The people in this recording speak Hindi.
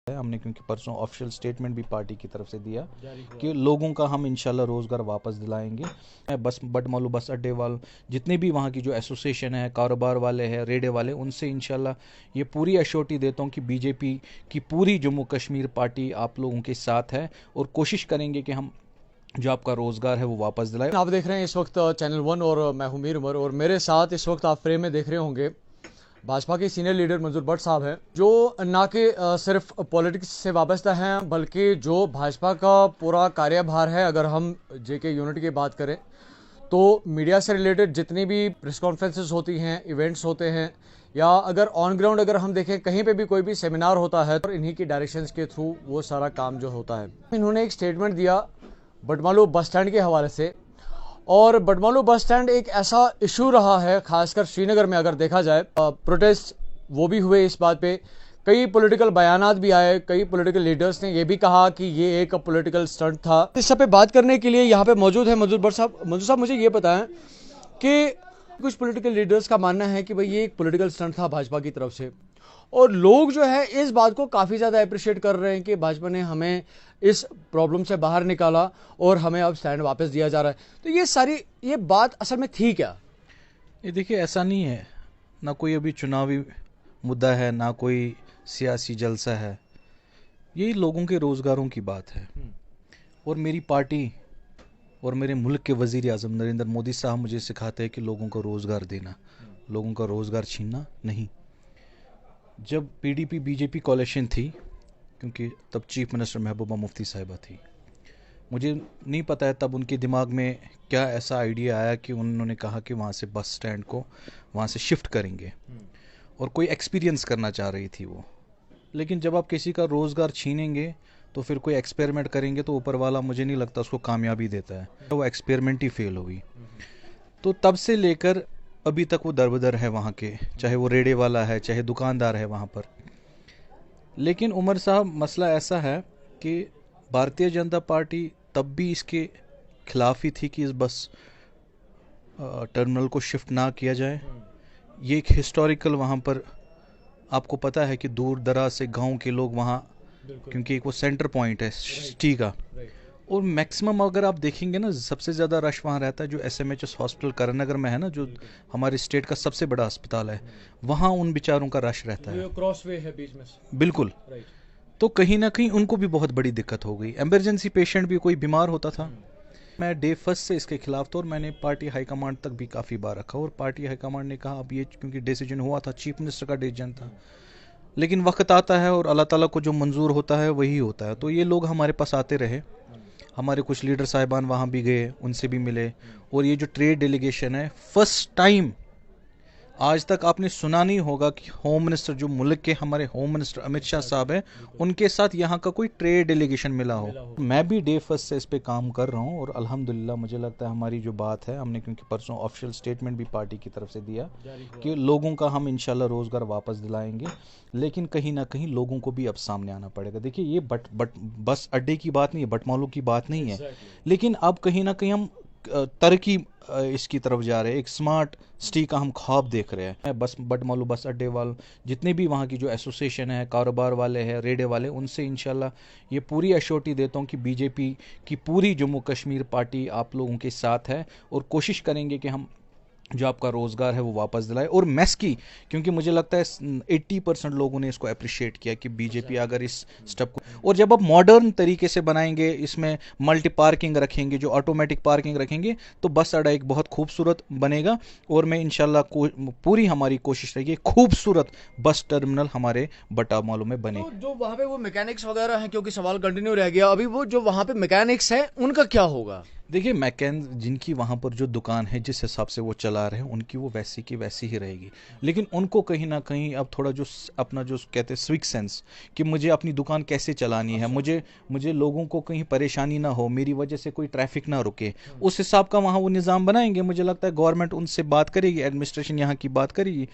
हमने क्योंकि परसों ऑफिशियल स्टेटमेंट भी पार्टी की तरफ से दिया कि लोगों का हम इंशाल्लाह रोज़गार वापस दिलाएंगे। मैं बस बटमालू बस अड्डे वाल जितने भी वहाँ की जो एसोसिएशन है, कारोबार वाले हैं, रेडे वाले, उनसे इंशाल्लाह ये पूरी एश्योरिटी देता हूँ कि बीजेपी की पूरी जम्मू कश्मीर पार्टी आप लोगों के साथ है और कोशिश करेंगे कि हम जो आपका रोज़गार है वो वापस दिलाए। आप देख रहे हैं इस वक्त चैनल 1 और मैं हूं मीर उमर और मेरे साथ इस वक्त आप फ्रेम में देख रहे होंगे भाजपा के सीनियर लीडर मंजूर भट्ट साहब हैं, जो ना कि सिर्फ पॉलिटिक्स से वाबस्ता हैं बल्कि जो भाजपा का पूरा कार्यभार है। अगर हम जेके यूनिट की बात करें तो मीडिया से रिलेटेड जितनी भी प्रेस कॉन्फ्रेंसेस होती हैं, इवेंट्स होते हैं, या अगर ऑन ग्राउंड अगर हम देखें कहीं पे भी कोई भी सेमिनार होता है तो इन्हीं की डायरेक्शंस के थ्रू वो सारा काम जो होता है। इन्होंने एक स्टेटमेंट दिया बटमालू बस स्टैंड के हवाले से, और बटमालू बस स्टैंड एक ऐसा इशू रहा है खासकर श्रीनगर में। अगर देखा जाए प्रोटेस्ट वो भी हुए इस बात पे, कई पॉलिटिकल बयानात भी आए, कई पॉलिटिकल लीडर्स ने ये भी कहा कि ये एक पॉलिटिकल स्टंट था। इस सब पे बात करने के लिए यहाँ पे मौजूद है मंजूर भट्ट साहब। मंजूर साहब, मुझे ये बताएं कि कुछ पॉलिटिकल लीडर्स का मानना है कि भाई ये एक पॉलिटिकल स्टंट था भाजपा की तरफ से, और लोग जो है इस बात को काफ़ी ज़्यादा अप्रिशिएट कर रहे हैं कि भाजपा ने हमें इस प्रॉब्लम से बाहर निकाला और हमें अब स्टैंड वापस दिया जा रहा है। तो ये बात असल में थी क्या? ये देखिए, ऐसा नहीं है, ना कोई अभी चुनावी मुद्दा है, ना कोई सियासी जलसा है। यही लोगों के रोज़गारों की बात है। और मेरी पार्टी और मेरे मुल्क के वज़ीर आज़म नरेंद्र मोदी साहब मुझे सिखाते हैं कि लोगों को रोज़गार देना, लोगों का रोज़गार छीनना नहीं। जब पीडीपी बीजेपी कोalition थी, क्योंकि तब चीफ मिनिस्टर महबूबा मुफ्ती साहिबा थी, मुझे नहीं पता है तब उनके दिमाग में क्या ऐसा आइडिया आया कि उन्होंने कहा कि वहाँ से बस स्टैंड को वहाँ से शिफ्ट करेंगे, और कोई एक्सपीरियंस करना चाह रही थी वो। लेकिन जब आप किसी का रोज़गार छीनेंगे तो फिर कोई एक्सपेरिमेंट करेंगे तो ऊपर वाला मुझे नहीं लगता उसको कामयाबी देता है। वो एक्सपेरिमेंट ही फेल हुई। तो तब से लेकर अभी तक वो दरबदर है वहाँ के, चाहे वो रेड़े वाला है, चाहे दुकानदार है वहाँ पर। लेकिन उमर साहब, मसला ऐसा है कि भारतीय जनता पार्टी तब भी इसके खिलाफ ही थी कि इस बस टर्मिनल को शिफ्ट ना किया जाए। ये एक हिस्टोरिकल, वहाँ पर आपको पता है कि दूर दराज से गांव के लोग वहाँ, क्योंकि एक वो सेंटर पॉइंट है सिटी का, और मैक्सिमम अगर आप देखेंगे ना, सबसे ज़्यादा रश वहाँ रहता है जो SMHS हॉस्पिटल करनगर में है ना, जो हमारे स्टेट का सबसे बड़ा अस्पताल है, वहाँ उन बेचारों का रश रहता है। क्रॉसवे है बीच में। बिल्कुल। तो कहीं ना कहीं उनको भी बहुत बड़ी दिक्कत हो गई। एमरजेंसी पेशेंट भी कोई बीमार होता था। मैं डे फर्स्ट से इसके खिलाफ था और मैंने पार्टी हाईकमांड तक भी काफ़ी बार रखा, और पार्टी हाईकमांड ने कहा अब ये क्योंकि डिसीजन हुआ था, चीफ मिनिस्टर का डिसीजन था, लेकिन वक्त आता है और अल्लाह ताला को जो मंजूर होता है वही होता है। तो ये लोग हमारे पास आते रहे, हमारे कुछ लीडर साहिबान वहाँ भी गए, उनसे भी मिले। और ये जो ट्रेड डेलीगेशन है, फर्स्ट टाइम आज तक आपने सुना नहीं होगा कि होम मिनिस्टर, जो मुल्क के हमारे होम मिनिस्टर अमित शाह साहब हैं, उनके साथ यहाँ का कोई ट्रेड डेलीगेशन मिला हो। मैं भी डे फर्स्ट से इस पे काम कर रहा हूँ, और अल्हम्दुलिल्लाह मुझे लगता है हमारी जो बात है, हमने क्योंकि परसों ऑफिशियल स्टेटमेंट भी पार्टी की तरफ से दिया कि लोगों का हम इंशाल्लाह रोज़गार वापस दिलाएंगे। लेकिन कहीं ना कहीं लोगों को भी अब सामने आना पड़ेगा। देखिए, ये बस अड्डे की बात नहीं है, बटमालू की बात नहीं है, लेकिन अब कहीं ना कहीं हम तरक्की इसकी तरफ जा रहे हैं, एक स्मार्ट सिटी का हम ख्वाब देख रहे हैं। बस बटमालू बस अड्डे वाल जितने भी वहाँ की जो एसोसिएशन है, कारोबार वाले हैं, रेडे वाले, उनसे इंशाल्लाह ये पूरी एश्योरिटी देता हूँ कि बीजेपी की पूरी जम्मू कश्मीर पार्टी आप लोगों के साथ है और कोशिश करेंगे कि हम जो आपका रोज़गार है वो वापस दिलाए। और मेस की, क्योंकि मुझे लगता है 80% लोगों ने इसको अप्रिशिएट किया कि बीजेपी अगर इस स्टेप को, और जब आप मॉडर्न तरीके से बनाएंगे, इसमें मल्टी पार्किंग रखेंगे, जो ऑटोमेटिक पार्किंग रखेंगे, तो बस अड्डा एक बहुत खूबसूरत बनेगा। और मैं इंशाल्लाह पूरी हमारी कोशिश रहेगी खूबसूरत बस टर्मिनल हमारे बटामालू में बने। तो जो वहाँ पे वो मैकेनिक्स वगैरह हैं, क्योंकि सवाल कंटिन्यू रह गया, अभी वो जो वहाँ पे मैकेनिक्स हैं उनका क्या होगा? देखिए, जिनकी वहाँ पर जो दुकान है, जिस हिसाब से वो चला रहे हैं, उनकी वो वैसी की वैसी ही रहेगी। लेकिन उनको कहीं ना कहीं अब थोड़ा जो अपना जो कहते हैं स्विक सेंस, कि मुझे अपनी दुकान कैसे चलानी है, मुझे लोगों को कहीं परेशानी ना हो, मेरी वजह से कोई ट्रैफिक ना रुके, उस हिसाब का वहाँ वो निज़ाम बनाएंगे। मुझे लगता है गवर्नमेंट उनसे बात करेगी, एडमिनिस्ट्रेशन यहाँ की बात करेगी।